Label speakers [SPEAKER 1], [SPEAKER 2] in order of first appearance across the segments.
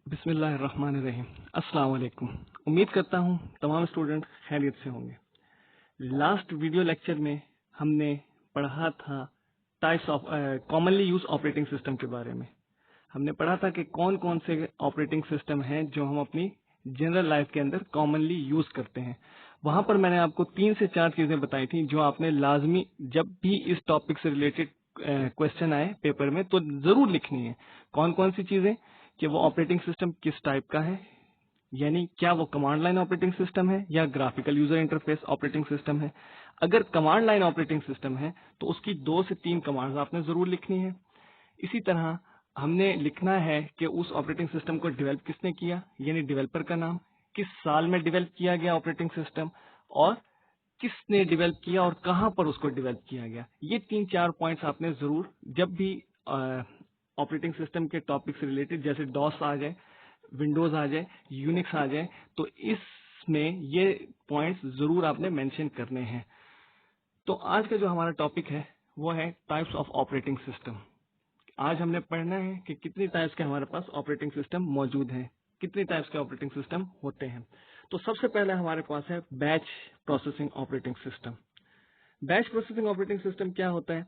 [SPEAKER 1] बिस्मिल्लाहिर्रहमानिर्रहीम। अस्सलाम वालेकुम। उम्मीद करता हूँ तमाम स्टूडेंट खैरियत से होंगे। लास्ट वीडियो लेक्चर में हमने पढ़ा था types of commonly use operating system के बारे में। हमने पढ़ा था कि कौन कौन से ऑपरेटिंग सिस्टम हैं जो हम अपनी जनरल लाइफ के अंदर कॉमनली यूज करते हैं। वहां पर मैंने आपको 3 से 4 चीजें बताई थी जो आपने लाजमी जब भी इस टॉपिक से रिलेटेड क्वेश्चन आए पेपर में तो जरूर लिखनी है। कौन कौन सी चीजें कि वो ऑपरेटिंग सिस्टम किस टाइप का है, यानी क्या वो कमांड लाइन ऑपरेटिंग सिस्टम है या graphical user interface operating system है। अगर कमांड लाइन ऑपरेटिंग सिस्टम है तो उसकी 2 से 3 कमांड्स आपने जरूर लिखनी है। इसी तरह हमने लिखना है कि उस ऑपरेटिंग सिस्टम को डेवलप किसने किया, यानी डेवलपर का नाम, किस साल में डेवलप किया गया ऑपरेटिंग सिस्टम, और किसने डेवलप किया और कहां पर उसको डेवलप किया गया। ये 3-4 पॉइंट्स आपने जरूर जब भी ऑपरेटिंग सिस्टम के टॉपिक से रिलेटेड जैसे डॉस आ जाए, विंडोज आ जाए, यूनिक्स आ जाए, तो इसमें ये पॉइंट्स जरूर आपने मेंशन करने हैं। तो आज का जो हमारा टॉपिक है वो है टाइप्स ऑफ ऑपरेटिंग सिस्टम। आज हमने पढ़ना है कि कितनी टाइप्स के हमारे पास ऑपरेटिंग सिस्टम मौजूद हैं, कितनी टाइप्स के ऑपरेटिंग सिस्टम होते हैं। तो सबसे पहले हमारे पास है batch processing operating system. Batch processing operating system क्या होता है?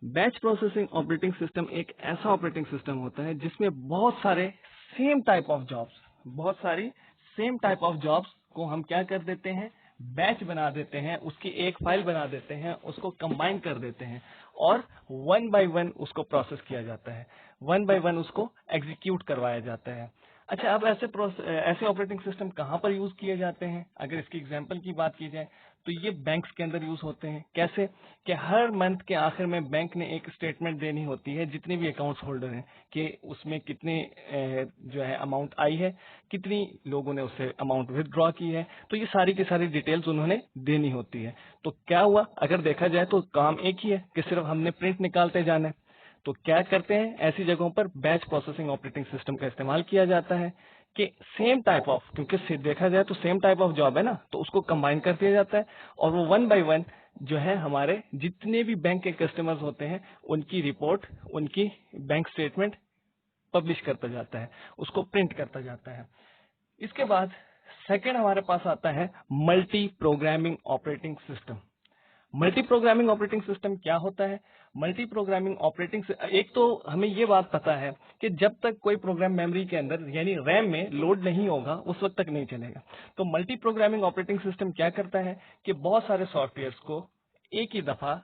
[SPEAKER 1] बैच प्रोसेसिंग ऑपरेटिंग सिस्टम एक ऐसा ऑपरेटिंग सिस्टम होता है जिसमें बहुत सारे सेम टाइप ऑफ जॉब्स, बहुत सारी सेम टाइप ऑफ जॉब्स को हम क्या कर देते हैं, बैच बना देते हैं, उसकी एक फाइल बना देते हैं, उसको कंबाइन कर देते हैं और 1 बाय 1 उसको प्रोसेस किया जाता है, 1 बाय 1 उसको एग्जीक्यूट करवाया जाता है। अच्छा, अब ऐसे ऑपरेटिंग सिस्टम कहाँ पर यूज किए जाते हैं? अगर इसकी एग्जांपल की बात की जाए तो ये बैंक्स के अंदर यूज होते हैं। कैसे कि हर मंथ के आखिर में बैंक ने एक स्टेटमेंट देनी होती है जितने भी अकाउंट्स होल्डर हैं कि उसमें कितने जो है अमाउंट आई है, कितनी लोगों ने उससे अमाउंट विथड्रॉ की है, तो ये सारी की सारी डिटेल्स उन्होंने देनी होती है। तो क्या हुआ, अगर देखा जाए तो काम एक ही है कि सिर्फ हमने प्रिंट निकालते जाना है। तो क्या करते हैं, ऐसी जगहों पर बैच प्रोसेसिंग ऑपरेटिंग सिस्टम का इस्तेमाल किया जाता है कि सेम टाइप ऑफ, क्योंकि देखा जाए तो सेम टाइप ऑफ जॉब है ना, तो उसको कंबाइन कर दिया जाता है और वो 1 बाय 1 जो है हमारे जितने भी बैंक के कस्टमर्स होते हैं उनकी रिपोर्ट, उनकी बैंक स्टेटमेंट पब्लिश करता जाता है, उसको प्रिंट करता जाता है। इसके बाद सेकंड हमारे पास आता है multi programming operating system. Multi programming operating system क्या होता है? मल्टी प्रोग्रामिंग एक तो हमें ये बात पता है कि जब तक कोई प्रोग्राम मेमोरी के अंदर यानी रैम में लोड नहीं होगा उस वक्त तक नहीं चलेगा। तो मल्टी प्रोग्रामिंग ऑपरेटिंग सिस्टम क्या करता है कि बहुत सारे सॉफ्टवेयर्स को एक ही दफा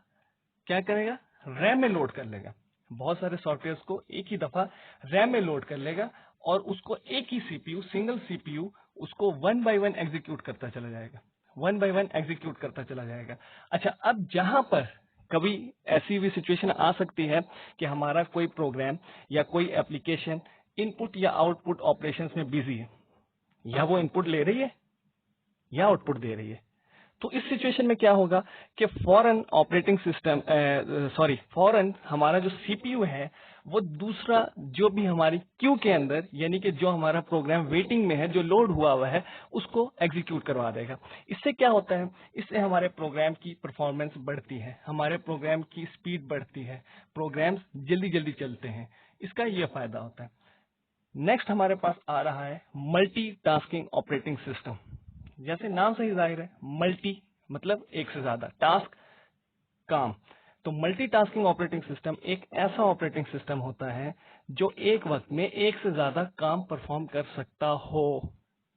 [SPEAKER 1] क्या करेगा, रैम में लोड कर लेगा। बहुत सारे सॉफ्टवेयर्स को एक ही दफा रैम में लोड कर लेगा और उसको एक ही सीपीयू, सिंगल सीपीयू उसको 1 बाय 1 एग्जीक्यूट करता चला जाएगा, 1 बाय 1 एग्जीक्यूट करता चला जाएगा। अच्छा, अब जहां पर कभी ऐसी भी सिचुएशन आ सकती है कि हमारा कोई प्रोग्राम या कोई एप्लीकेशन इनपुट या आउटपुट ऑपरेशंस में बिजी है, या वो इनपुट ले रही है या आउटपुट दे रही है, तो इस सिचुएशन में क्या होगा कि फौरन हमारा जो सीपीयू है वो दूसरा जो भी हमारी क्यू के अंदर यानी कि जो हमारा प्रोग्राम वेटिंग में है, जो लोड हुआ है, उसको एग्जीक्यूट करवा देगा। इससे क्या होता है, इससे हमारे प्रोग्राम की परफॉर्मेंस बढ़ती है, हमारे प्रोग्राम की स्पीड बढ़ती है, प्रोग्राम्स जल्दी जल्दी चलते हैं, इसका यह फायदा होता है। नेक्स्ट हमारे पास आ रहा है मल्टी टास्किंग ऑपरेटिंग सिस्टम। जैसे नाम से ही जाहिर है, मल्टी मतलब एक से ज्यादा, टास्क काम। तो मल्टीटास्किंग ऑपरेटिंग सिस्टम एक ऐसा ऑपरेटिंग सिस्टम होता है जो एक वक्त में एक से ज्यादा काम परफॉर्म कर सकता हो।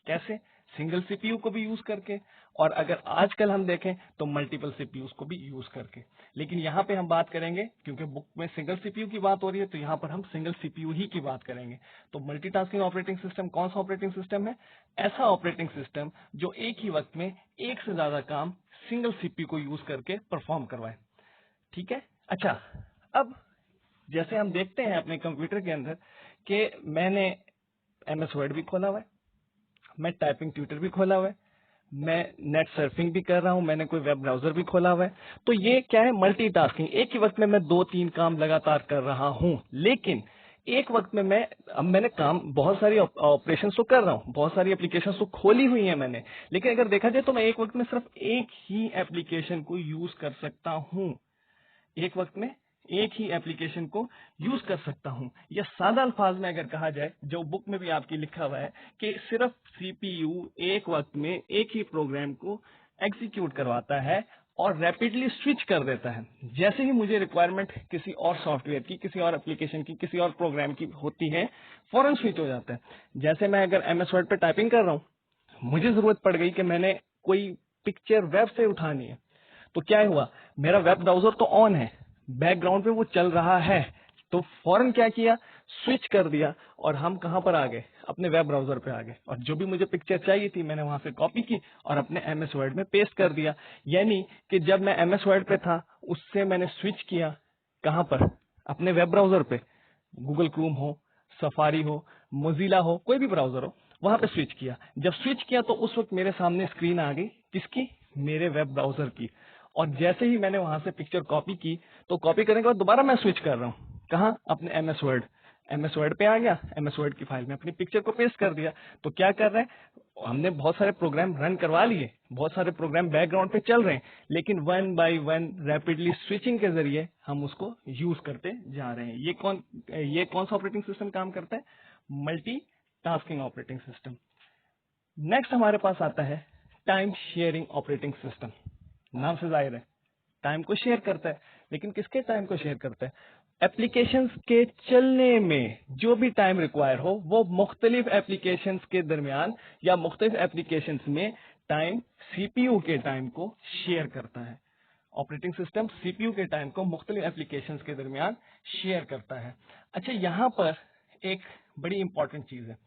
[SPEAKER 1] कैसे? सिंगल सीपीयू को भी यूज करके, और अगर आजकल हम देखें तो मल्टीपल सीपीयू को भी यूज करके। लेकिन यहाँ पे हम बात करेंगे, क्योंकि बुक में सिंगल सीपीयू की बात हो रही है, तो यहाँ पर हम सिंगल सीपीयू ही की बात करेंगे। तो मल्टीटास्किंग ऑपरेटिंग सिस्टम कौन सा ऑपरेटिंग सिस्टम है? ऐसा ऑपरेटिंग सिस्टम जो एक ही वक्त में एक से ज्यादा काम सिंगल सीपीयू को यूज करके परफॉर्म करवाए। ठीक है। अच्छा, अब जैसे हम देखते हैं अपने कंप्यूटर के अंदर कि मैंने एमएस वर्ड भी खोला हुआ है, मैं टाइपिंग ट्यूटर भी खोला हुआ है, मैं नेट सर्फिंग भी कर रहा हूं, मैंने कोई वेब ब्राउजर भी खोला हुआ है। तो ये क्या है, मल्टीटास्किंग। एक ही वक्त में मैं 2-3 काम लगातार कर रहा हूं, लेकिन एक वक्त में मैंने काम बहुत सारी ऑपरेशन तो कर रहा हूं, बहुत सारी एप्लीकेशन तो खोली हुई है मैंने, लेकिन अगर देखा जाए तो मैं एक वक्त में सिर्फ एक ही एप्लीकेशन को यूज कर सकता हूं, एक वक्त में एक ही एप्लीकेशन को यूज कर सकता हूं। या सादा अल्फाज में अगर कहा जाए, जो बुक में भी आपकी लिखा हुआ है कि सिर्फ सीपीयू एक वक्त में एक ही प्रोग्राम को एग्जीक्यूट करवाता है और रैपिडली स्विच कर देता है। जैसे ही मुझे रिक्वायरमेंट किसी और सॉफ्टवेयर की, किसी और एप्लीकेशन की, किसी और प्रोग्राम की होती है, फौरन स्विच हो जाता है। जैसे मैं अगर MS वर्ड पे टाइपिंग कर रहा हूं, मुझे जरूरत पड़ गई कि मैंने कोई पिक्चर वेब से उठानी है, तो क्या हुआ, मेरा वेब ब्राउजर तो ऑन है, बैकग्राउंड पे वो चल रहा है, तो फौरन क्या किया, स्विच कर दिया और हम कहां पर आ गए, अपने वेब ब्राउजर पे आ गए। और जो भी मुझे पिक्चर चाहिए थी मैंने वहां से कॉपी की और अपने MS वर्ड में पेस्ट कर दिया। यानी कि जब मैं MS वर्ड पे था, उससे मैंने स्विच किया कहां पर, अपने वेब ब्राउजर पे, गूगल क्रोम हो, सफारी हो, मोजिला हो, कोई भी ब्राउजर हो, वहां पे स्विच किया। जब स्विच किया तो उस वक्त मेरे सामने स्क्रीन आ गई, किसकी, मेरे वेब ब्राउजर की। और जैसे ही मैंने वहां से पिक्चर कॉपी की, तो कॉपी करने के बाद दोबारा मैं स्विच कर रहा हूँ, कहाँ, अपने MS वर्ड पे आ गया, MS वर्ड की फाइल में अपनी पिक्चर को पेस्ट कर दिया। तो क्या कर रहे हैं, हमने बहुत सारे प्रोग्राम रन करवा लिए, बहुत सारे प्रोग्राम बैकग्राउंड पे चल रहे हैं, लेकिन one by one rapidly switching के जरिए हम उसको यूज करते जा रहे हैं। ये कौन सा ऑपरेटिंग सिस्टम काम करता है, multi tasking operating system. Next हमारे पास आता है टाइम शेयरिंग ऑपरेटिंग सिस्टम। नाम से जाहिर है टाइम को शेयर करता है, लेकिन किसके टाइम को शेयर करता है, एप्लीकेशंस के चलने में जो भी टाइम रिक्वायर हो, वो मुख्तलिफ एप्लीकेशंस के दरमियान या मुख्तलिफ एप्लीकेशंस में टाइम, सीपीयू के टाइम को शेयर करता है। ऑपरेटिंग सिस्टम सीपीयू के टाइम को मुख्तलिफ एप्लीकेशंस के दरमियान शेयर करता है। अच्छा, यहाँ पर एक बड़ी इंपॉर्टेंट चीज है,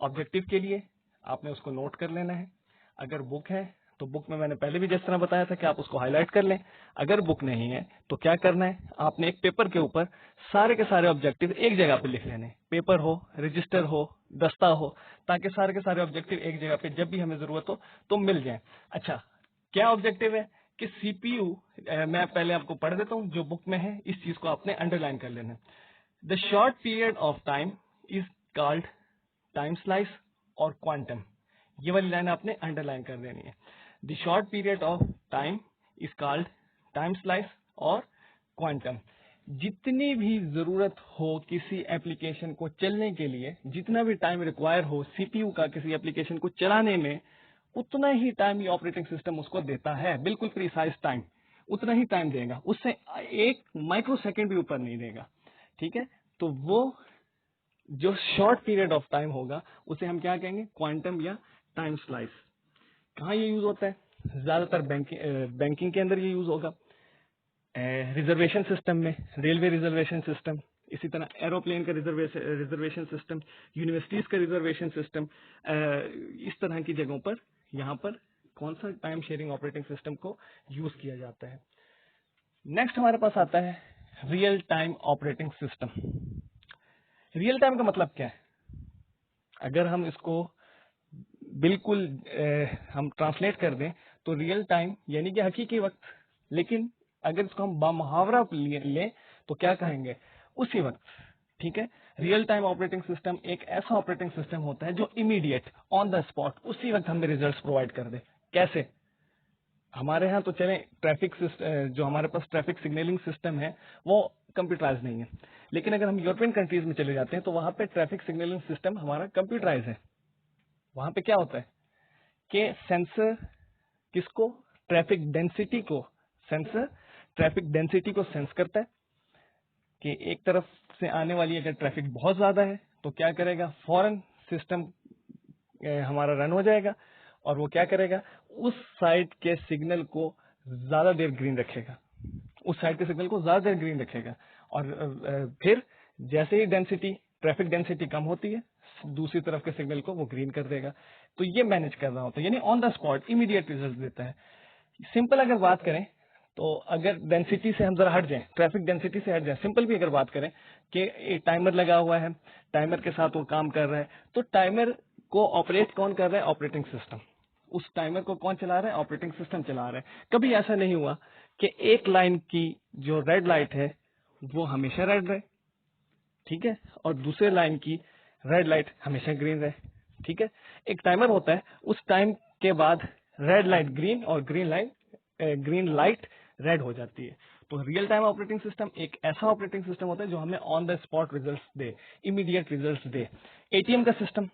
[SPEAKER 1] ऑब्जेक्टिव के लिए आपने उसको नोट कर लेना है। अगर बुक है तो बुक में मैंने पहले भी जिस तरह बताया था कि आप उसको हाईलाइट कर लें। अगर बुक नहीं है तो क्या करना है, आपने एक पेपर के ऊपर सारे के सारे ऑब्जेक्टिव एक जगह पे लिख लेने, पेपर हो, रजिस्टर हो, दस्ता हो, ताकि सारे के सारे ऑब्जेक्टिव एक जगह पे जब भी हमें जरूरत हो तो मिल जाए। अच्छा, क्या ऑब्जेक्टिव है कि सीपीयू, मैं पहले आपको पढ़ देता हूं जो बुक में है, इस चीज को आपने अंडरलाइन कर लेना। The short period of time is called time slice और क्वांटम। ये वाली लाइन आपने अंडरलाइन कर देनी है। The short period of time is called time slice और क्वांटम। जितनी भी जरूरत हो किसी एप्लीकेशन को चलने के लिए, जितना भी टाइम रिक्वायर हो सीपीयू का किसी एप्लीकेशन को चलाने में, उतना ही टाइम ये ऑपरेटिंग सिस्टम उसको देता है, बिल्कुल प्रिसाइज टाइम, उतना ही टाइम देगा, उससे एक माइक्रो सेकेंड भी ऊपर नहीं देगा। ठीक है, तो वो जो शॉर्ट पीरियड ऑफ टाइम होगा उसे हम क्या कहेंगे, क्वांटम या टाइम स्लाइस। कहाँ ये यूज होता है, ज्यादातर बैंकिंग के अंदर ये यूज होगा, रिजर्वेशन सिस्टम में, रेलवे रिजर्वेशन सिस्टम, इसी तरह एरोप्लेन का रिजर्वेशन सिस्टम, यूनिवर्सिटीज का रिजर्वेशन सिस्टम, इस तरह की जगहों पर यहाँ पर कौन सा टाइम शेयरिंग ऑपरेटिंग सिस्टम को यूज किया जाता है। नेक्स्ट हमारे पास आता है real time operating system. Real time का मतलब क्या है, अगर हम इसको बिल्कुल हम ट्रांसलेट कर दें तो रियल टाइम यानी कि हकीकी वक्त, लेकिन अगर इसको हम बामुहावरा लें तो क्या कहेंगे, उसी वक्त। ठीक है, रियल टाइम ऑपरेटिंग सिस्टम एक ऐसा ऑपरेटिंग सिस्टम होता है जो इमीडिएट, ऑन द स्पॉट, उसी वक्त हमें रिजल्ट्स प्रोवाइड कर दे। कैसे, हमारे यहाँ तो चले ट्रैफिक जो हमारे पास ट्रैफिक सिग्नलिंग सिस्टम है वो कंप्यूटराइज नहीं है, लेकिन अगर हम यूरोपियन कंट्रीज में चले जाते हैं तो वहां पे ट्रैफिक सिग्नलिंग सिस्टम हमारा कंप्यूटराइज है। वहां पे क्या होता है कि सेंसर किसको, ट्रैफिक डेंसिटी को, सेंसर ट्रैफिक डेंसिटी को सेंस करता है कि एक तरफ से आने वाली अगर ट्रैफिक बहुत ज्यादा है तो क्या करेगा, फौरन सिस्टम हमारा रन हो जाएगा और वो क्या करेगा, उस साइड के सिग्नल को ज्यादा देर ग्रीन रखेगा, उस साइड के सिग्नल को ज्यादा देर ग्रीन रखेगा। और फिर जैसे ही डेंसिटी, ट्रैफिक डेंसिटी कम होती है, दूसरी तरफ के सिग्नल को वो ग्रीन कर देगा। तो ये मैनेज कर रहा होता है, यानी on the spot immediate result देता है। सिंपल अगर बात करें तो अगर डेंसिटी से हम जरा हट जाएं, ट्रैफिक डेंसिटी से हट जाएं, सिंपल भी अगर बात करें कि एक टाइमर लगा हुआ है, टाइमर के साथ वो काम कर रहा है, तो टाइमर को ऑपरेट कौन कर रहा है, ऑपरेटिंग सिस्टम। उस टाइमर को कौन चला रहा है, ऑपरेटिंग सिस्टम चला रहा है। कभी ऐसा नहीं हुआ कि एक लाइन की जो रेड लाइट है वो हमेशा रेड रहे, ठीक है, और दूसरे लाइन की रेड लाइट हमेशा ग्रीन रहे। ठीक है, एक टाइमर होता है, उस टाइम के बाद रेड लाइट ग्रीन और ग्रीन लाइट रेड हो जाती है। तो रियल टाइम ऑपरेटिंग सिस्टम एक ऐसा ऑपरेटिंग सिस्टम होता है जो हमें on the spot results they, immediate results they. ATM का सिस्टम